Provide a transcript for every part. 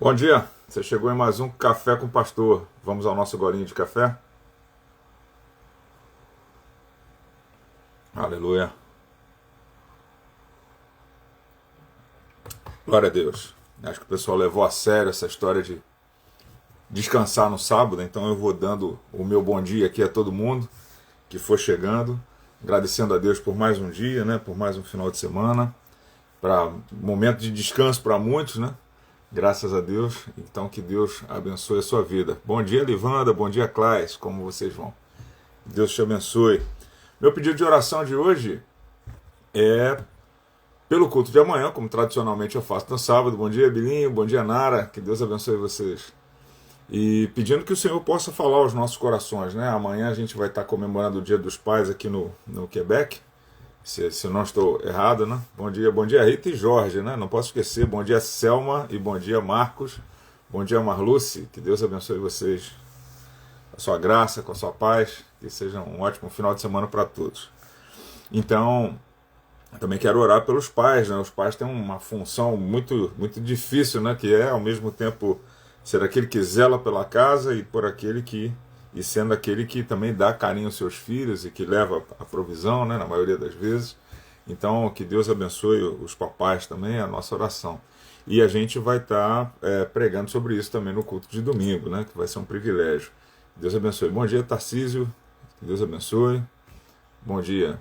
Bom dia, você chegou em mais um Café com o Pastor. Vamos ao nosso golinho de café? Aleluia. Glória a Deus. Acho que o pessoal levou a sério essa história de descansar no sábado, então eu vou dando o meu bom dia aqui a todo mundo que for chegando, agradecendo a Deus por mais um dia, né, por mais um final de semana, para momento de descanso para muitos, né? Graças a Deus. Então que Deus abençoe a sua vida. Bom dia, Livanda. Bom dia, Claes. Como vocês vão? Deus te abençoe. Meu pedido de oração de hoje é pelo culto de amanhã, como tradicionalmente eu faço no sábado. Bom dia, Bilinho. Bom dia, Nara. Que Deus abençoe vocês. E pedindo que o Senhor possa falar aos nossos corações, né? Amanhã a gente vai estar comemorando o Dia dos Pais aqui no Quebec. Se eu não estou errado, né? Bom dia, Rita e Jorge, né? Não posso esquecer. Bom dia, Selma, e bom dia, Marcos. Bom dia, Marluce. Que Deus abençoe vocês. Com a sua graça, com a sua paz. Que seja um ótimo final de semana para todos. Então, eu também quero orar pelos pais, né? Os pais têm uma função muito difícil, né? Que é, ao mesmo tempo, ser aquele que zela pela casa e por aquele que e sendo aquele que também dá carinho aos seus filhos e que leva a provisão, né, na maioria das vezes. Então, que Deus abençoe os papais também, é a nossa oração. E a gente vai estar pregando sobre isso também no culto de domingo, né, que vai ser um privilégio. Deus abençoe. Bom dia, Tarcísio. Que Deus abençoe. Bom dia.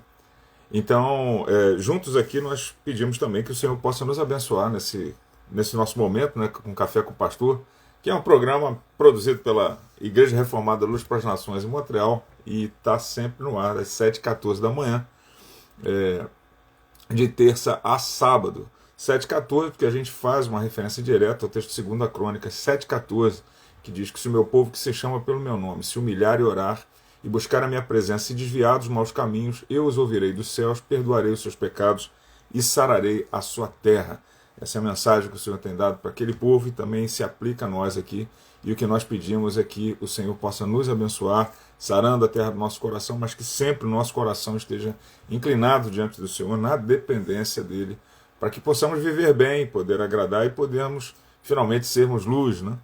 Então, juntos aqui nós pedimos também que o Senhor possa nos abençoar nesse nosso momento, né, com Café com o Pastor, que é um programa produzido pela Igreja Reformada Luz para as Nações em Montreal e está sempre no ar, às 7h14 da manhã, de terça a sábado. 7h14, porque a gente faz uma referência direta ao texto de 2 Crônicas 7h14, que diz que se o meu povo que se chama pelo meu nome se humilhar e orar e buscar a minha presença e desviar dos maus caminhos, eu os ouvirei dos céus, perdoarei os seus pecados e sararei a sua terra. Essa é a mensagem que o Senhor tem dado para aquele povo e também se aplica a nós aqui. E o que nós pedimos é que o Senhor possa nos abençoar, sarando a terra do nosso coração, mas que sempre o nosso coração esteja inclinado diante do Senhor, na dependência dEle, para que possamos viver bem, poder agradar e podermos finalmente sermos luz, né?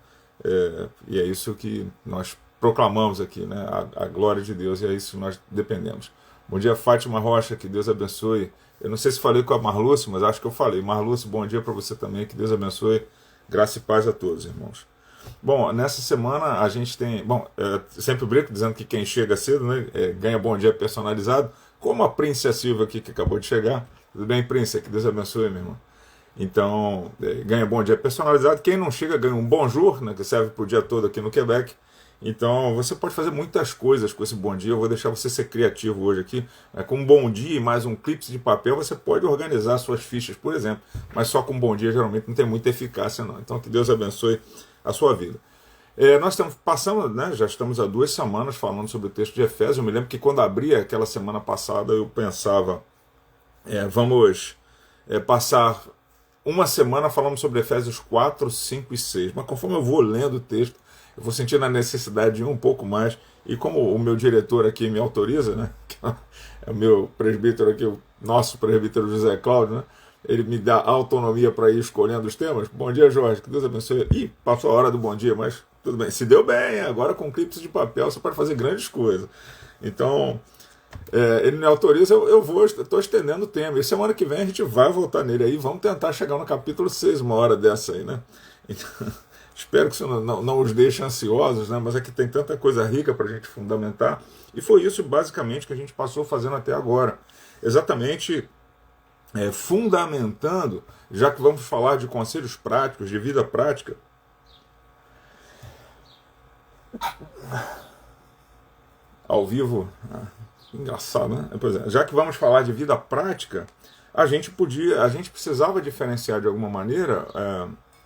E é isso que nós proclamamos aqui, né? A glória de Deus, e é isso que nós dependemos. Bom dia, Fátima Rocha, que Deus abençoe. Eu não sei se falei com a Marluce, mas acho que eu falei. Marluce, bom dia para você também, que Deus abençoe. Graça e paz a todos, irmãos. Bom, nessa semana a gente tem... Bom, sempre brinco dizendo que quem chega cedo, né, ganha bom dia personalizado, como a Prince Silva aqui, que acabou de chegar. Tudo bem, Prince? Que Deus abençoe, meu irmão. Então, ganha bom dia personalizado. Quem não chega ganha um bonjour, né, que serve para o dia todo aqui no Quebec. Então, você pode fazer muitas coisas com esse bom dia. Eu vou deixar você ser criativo hoje aqui. Com um bom dia e mais um clipe de papel, você pode organizar suas fichas, por exemplo. Mas só com um bom dia, geralmente, não tem muita eficácia, não. Então, que Deus abençoe a sua vida. Nós passamos, né, já estamos há 2 semanas falando sobre o texto de Efésios. Eu me lembro que quando abri aquela semana passada, eu pensava, vamos passar uma semana falando sobre Efésios 4, 5 e 6. Mas conforme eu vou lendo o texto, eu vou sentindo a necessidade de ir um pouco mais. E como o meu diretor aqui me autoriza, né, que é o meu presbítero aqui, o nosso presbítero José Cláudio, né, ele me dá autonomia para ir escolhendo os temas. Bom dia, Jorge, que Deus abençoe. Ih, passou a hora do bom dia, mas tudo bem. Se deu bem, agora com clipes de papel você pode fazer grandes coisas. Então, ele me autoriza, estou estendendo o tema. E semana que vem a gente vai voltar nele aí. Vamos tentar chegar no capítulo 6, uma hora dessa aí, né? Então, espero que isso não os deixe ansiosos, né? Mas é que tem tanta coisa rica para a gente fundamentar. E foi isso basicamente que a gente passou fazendo até agora. Exatamente fundamentando, já que vamos falar de conselhos práticos, de vida prática. Ao vivo, engraçado, né? Pois é, já que vamos falar de vida prática, a gente precisava diferenciar de alguma maneira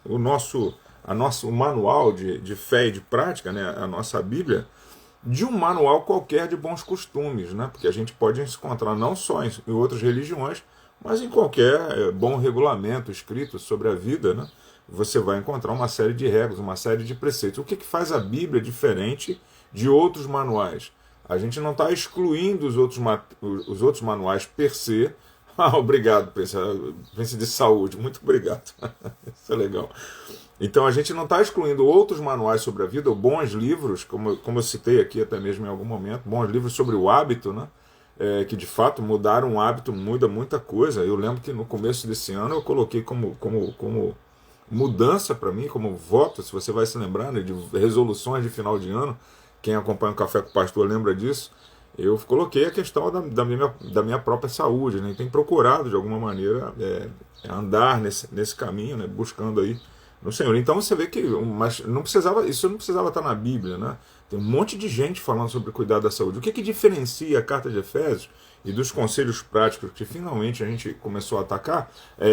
o manual de fé e de prática, né, a nossa Bíblia, de um manual qualquer de bons costumes, né, porque a gente pode se encontrar não só em outras religiões, mas em qualquer bom regulamento escrito sobre a vida, né, você vai encontrar uma série de regras, uma série de preceitos. O que faz a Bíblia diferente de outros manuais? A gente não está excluindo os outros manuais per se, Ah, obrigado, Príncipe de saúde, muito obrigado. Isso é legal. Então a gente não está excluindo outros manuais sobre a vida, ou bons livros, como eu citei aqui até mesmo em algum momento, bons livros sobre o hábito, né? Que de fato mudaram o hábito, muda muita coisa. Eu lembro que no começo desse ano eu coloquei como mudança para mim, como voto, se você vai se lembrar, né, de resoluções de final de ano, quem acompanha o Café com o Pastor lembra disso, eu coloquei a questão da minha própria saúde, né, e tenho procurado de alguma maneira andar nesse caminho, né, buscando aí no Senhor. Então você vê que mas isso não precisava estar na Bíblia, né? Tem um monte de gente falando sobre cuidar da saúde. O que diferencia a carta de Efésios e dos conselhos práticos que finalmente a gente começou a atacar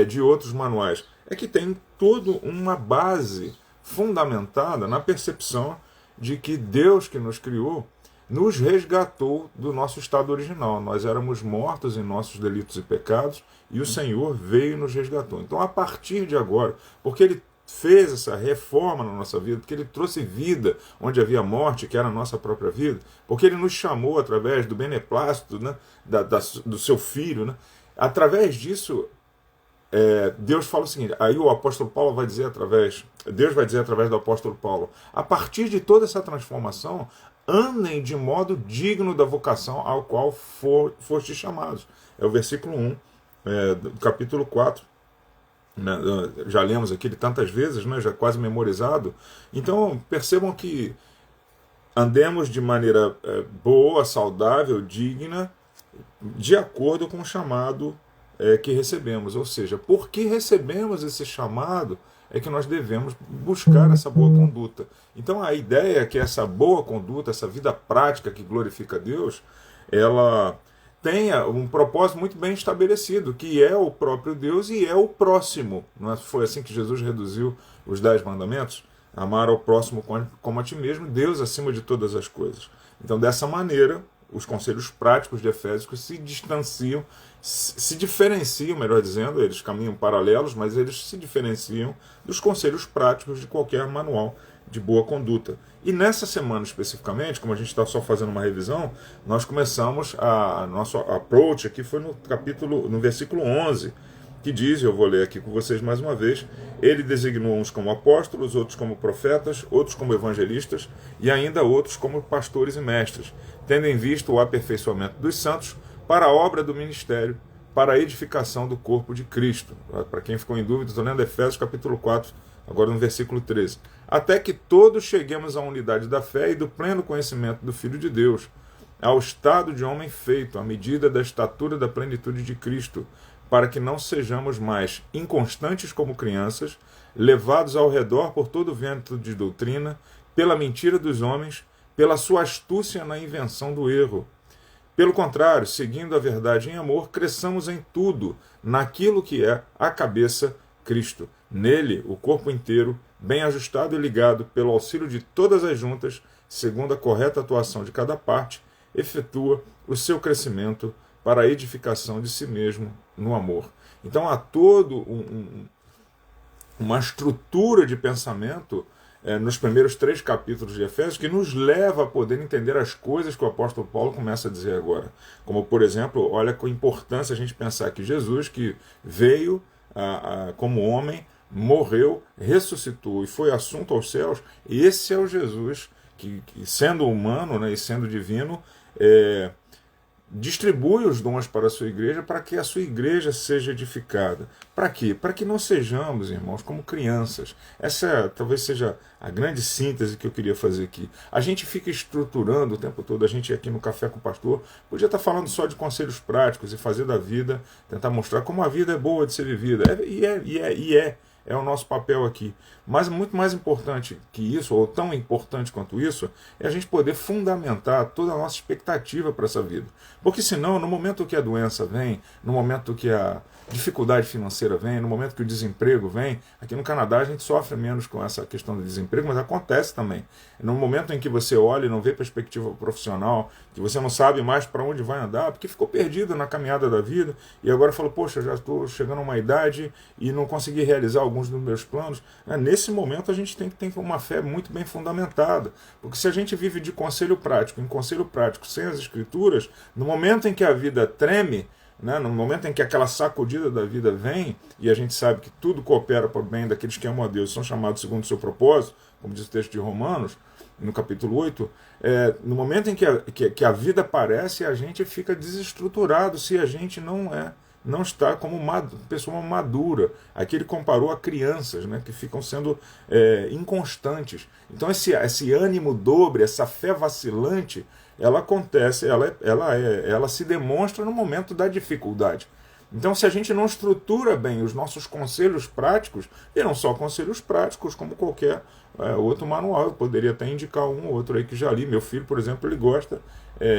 de outros manuais? É que tem toda uma base fundamentada na percepção de que Deus que nos criou nos resgatou do nosso estado original. Nós éramos mortos em nossos delitos e pecados e o Senhor veio e nos resgatou. Então, a partir de agora, porque Ele fez essa reforma na nossa vida, porque Ele trouxe vida onde havia morte, que era a nossa própria vida, porque Ele nos chamou através do beneplácito, né, do seu Filho, né, através disso, Deus fala o seguinte, aí o apóstolo Paulo vai dizer Deus vai dizer através do apóstolo Paulo, a partir de toda essa transformação, andem de modo digno da vocação ao qual fostes chamados. É o versículo 1, do capítulo 4. Né? Já lemos aqui tantas vezes, né? Já quase memorizado. Então percebam que andemos de maneira boa, saudável, digna, de acordo com o chamado que recebemos. Ou seja, porque recebemos esse chamado é que nós devemos buscar essa boa conduta. Então a ideia é que essa boa conduta, essa vida prática que glorifica a Deus, ela tenha um propósito muito bem estabelecido, que é o próprio Deus e é o próximo. Não foi assim que Jesus reduziu os 10 mandamentos? Amar ao próximo como a ti mesmo, Deus acima de todas as coisas. Então, dessa maneira, os conselhos práticos de Efésios se diferenciam, melhor dizendo, eles caminham paralelos, mas eles se diferenciam dos conselhos práticos de qualquer manual de boa conduta. E nessa semana especificamente, como a gente está só fazendo uma revisão, nós começamos nosso approach aqui foi no versículo 11, que diz, eu vou ler aqui com vocês mais uma vez, ele designou uns como apóstolos, outros como profetas, outros como evangelistas e ainda outros como pastores e mestres, tendo em vista o aperfeiçoamento dos santos para a obra do ministério, para a edificação do corpo de Cristo. Para quem ficou em dúvida, estou lendo Efésios capítulo 4, agora no versículo 13. Até que todos cheguemos à unidade da fé e do pleno conhecimento do Filho de Deus, ao estado de homem feito, à medida da estatura da plenitude de Cristo, para que não sejamos mais inconstantes como crianças, levados ao redor por todo o vento de doutrina, pela mentira dos homens, pela sua astúcia na invenção do erro. Pelo contrário, seguindo a verdade em amor, cresçamos em tudo, naquilo que é a cabeça, Cristo. Nele, o corpo inteiro, bem ajustado e ligado pelo auxílio de todas as juntas, segundo a correta atuação de cada parte, efetua o seu crescimento para a edificação de si mesmo no amor. Então há todo uma estrutura de pensamento nos primeiros 3 capítulos de Efésios que nos leva a poder entender as coisas que o apóstolo Paulo começa a dizer agora. Como, por exemplo, olha com importância a gente pensar que Jesus, que veio como homem, morreu, ressuscitou e foi assunto aos céus, esse é o Jesus que sendo humano, né, e sendo divino, distribui os dons para a sua igreja, para que a sua igreja seja edificada. Para quê? Para que não sejamos, irmãos, como crianças. Essa talvez seja a grande síntese que eu queria fazer aqui. A gente fica estruturando o tempo todo, a gente aqui no Café com o Pastor, podia estar falando só de conselhos práticos e fazer da vida, tentar mostrar como a vida é boa de ser vivida. É o nosso papel aqui. Mas muito mais importante que isso, ou tão importante quanto isso, é a gente poder fundamentar toda a nossa expectativa para essa vida. Porque senão, no momento que a doença vem, no momento que a dificuldade financeira vem, no momento que o desemprego vem, aqui no Canadá a gente sofre menos com essa questão do desemprego, mas acontece também. No momento em que você olha e não vê perspectiva profissional, que você não sabe mais para onde vai andar, porque ficou perdido na caminhada da vida, e agora falou, poxa, já estou chegando a uma idade e não consegui realizar alguns dos meus planos. Nesse momento a gente tem que ter uma fé muito bem fundamentada, porque se a gente vive de conselho prático em conselho prático sem as escrituras, no momento em que a vida treme, né? No momento em que aquela sacudida da vida vem, e a gente sabe que tudo coopera para o bem daqueles que amam a Deus, são chamados segundo o seu propósito, como diz o texto de Romanos, no capítulo 8, no momento em que a vida aparece, a gente fica desestruturado se a gente não está como uma pessoa madura. Aqui ele comparou a crianças, né, que ficam sendo inconstantes. Então esse ânimo dobre, essa fé vacilante, ela acontece, ela se demonstra no momento da dificuldade. Então, se a gente não estrutura bem os nossos conselhos práticos, e não só conselhos práticos, como qualquer outro manual, eu poderia até indicar um ou outro aí que já li. Meu filho, por exemplo, ele gosta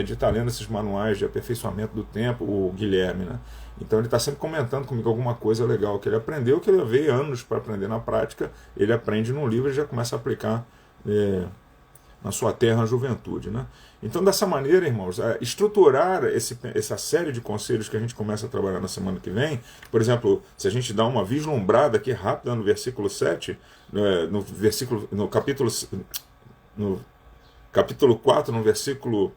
de estar lendo esses manuais de aperfeiçoamento do tempo, o Guilherme, né? Então ele está sempre comentando comigo alguma coisa legal que ele aprendeu, que ele veio anos para aprender na prática, ele aprende num livro e já começa a aplicar na sua terra a juventude, né? Então, dessa maneira, irmãos, estruturar essa série de conselhos que a gente começa a trabalhar na semana que vem, por exemplo, se a gente dá uma vislumbrada aqui rápida no versículo 7, no capítulo 4, no versículo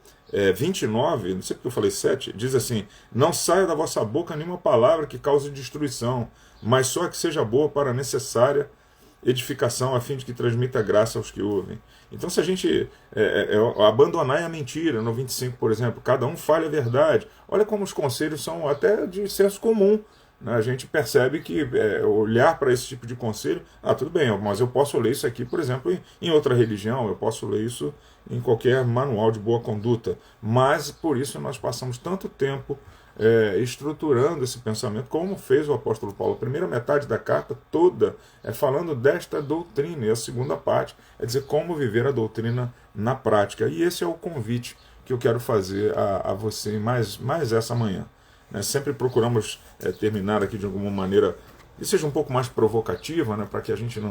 29, não sei porque eu falei 7, diz assim: não saia da vossa boca nenhuma palavra que cause destruição, mas só que seja boa para a necessária edificação, a fim de que transmita graça aos que ouvem. Então, se a gente abandonar a mentira, no 25, por exemplo, cada um fale a verdade. Olha como os conselhos são até de senso comum, né? A gente percebe que olhar para esse tipo de conselho, tudo bem, mas eu posso ler isso aqui, por exemplo, em outra religião, eu posso ler isso em qualquer manual de boa conduta, mas por isso nós passamos tanto tempo estruturando esse pensamento, como fez o apóstolo Paulo. A primeira metade da carta toda é falando desta doutrina, e a segunda parte é dizer como viver a doutrina na prática. E esse é o convite que eu quero fazer a você mais essa manhã. Sempre procuramos terminar aqui de alguma maneira que seja um pouco mais provocativa, né, para que a gente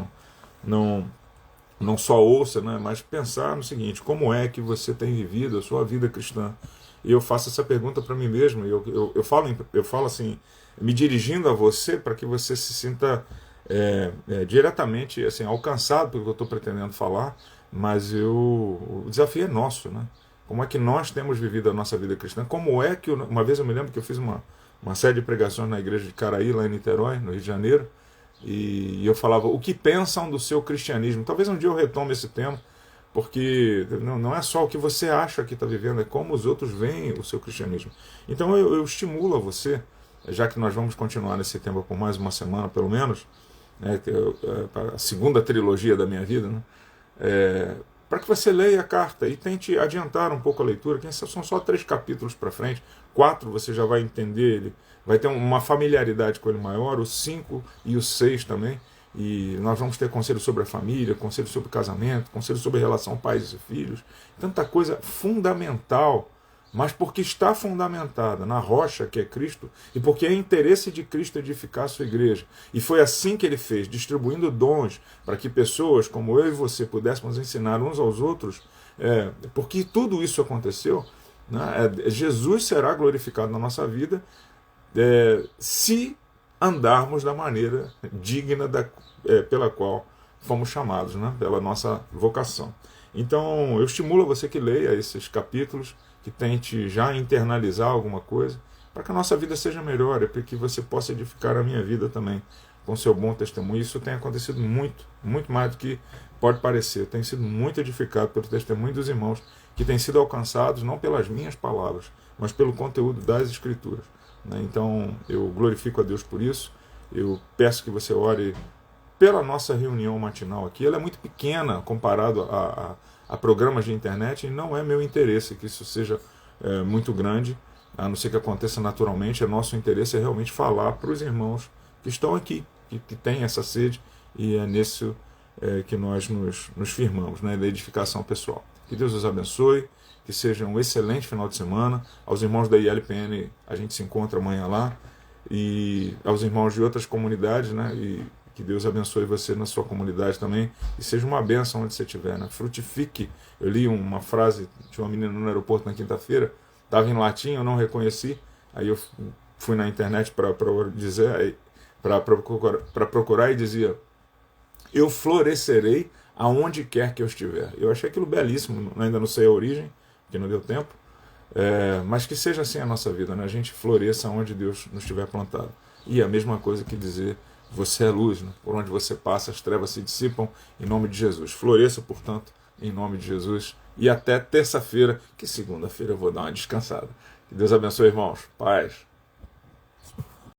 não só ouça, né, mas pensar no seguinte: como é que você tem vivido a sua vida cristã? E eu faço essa pergunta para mim mesmo, e eu falo assim, me dirigindo a você, para que você se sinta diretamente assim, alcançado pelo que eu estou pretendendo falar, mas o desafio é nosso, né? Como é que nós temos vivido a nossa vida cristã? Como é que, uma vez eu me lembro que eu fiz uma série de pregações na igreja de Caraí, lá em Niterói, no Rio de Janeiro, e eu falava: o que pensam do seu cristianismo? Talvez um dia eu retome esse tema, porque não é só o que você acha que está vivendo, é como os outros veem o seu cristianismo. Então eu estimulo a você, já que nós vamos continuar nesse tema por mais uma semana, pelo menos, né, a segunda trilogia da minha vida, né, para que você leia a carta e tente adiantar um pouco a leitura. São só 3 capítulos para frente, 4 você já vai entender, ele vai ter uma familiaridade com ele maior, o 5 e o 6 também. E nós vamos ter conselho sobre a família, conselho sobre o casamento, conselho sobre a relação pais e filhos, tanta coisa fundamental, mas porque está fundamentada na rocha que é Cristo, e porque é interesse de Cristo edificar a sua igreja. E foi assim que ele fez, distribuindo dons para que pessoas como eu e você pudéssemos ensinar uns aos outros, porque tudo isso aconteceu, né? Jesus será glorificado na nossa vida se andarmos da maneira digna pela qual fomos chamados, né? Pela nossa vocação. Então, eu estimulo você que leia esses capítulos, que tente já internalizar alguma coisa, para que a nossa vida seja melhor, e para que você possa edificar a minha vida também, com seu bom testemunho. Isso tem acontecido muito, muito mais do que pode parecer. Eu tenho sido muito edificado pelo testemunho dos irmãos, que têm sido alcançados não pelas minhas palavras, mas pelo conteúdo das Escrituras. Então, eu glorifico a Deus por isso. Eu peço que você ore pela nossa reunião matinal aqui. Ela é muito pequena comparado a programas de internet, e não é meu interesse que isso seja muito grande, a não ser que aconteça naturalmente. O nosso interesse é realmente falar para os irmãos que estão aqui, que têm essa sede, e é nisso que nós nos firmamos, né, da edificação pessoal. Que Deus os abençoe, que seja um excelente final de semana. Aos irmãos da ILPN, a gente se encontra amanhã lá, e aos irmãos de outras comunidades, né, e que Deus abençoe você na sua comunidade também, e seja uma bênção onde você estiver, né? Frutifique. Eu li uma frase de uma menina no aeroporto na quinta-feira, estava em latim, eu não reconheci, aí eu fui na internet para procurar, e dizia: eu florescerei aonde quer que eu estiver. Eu achei aquilo belíssimo, ainda não sei a origem, porque não deu tempo, Mas que seja assim a nossa vida, né? A gente floresça onde Deus nos tiver plantado. E a mesma coisa que dizer, você é luz, né? Por onde você passa, as trevas se dissipam, em nome de Jesus. Floresça, portanto, em nome de Jesus. E até terça-feira, que segunda-feira eu vou dar uma descansada. Que Deus abençoe, irmãos. Paz.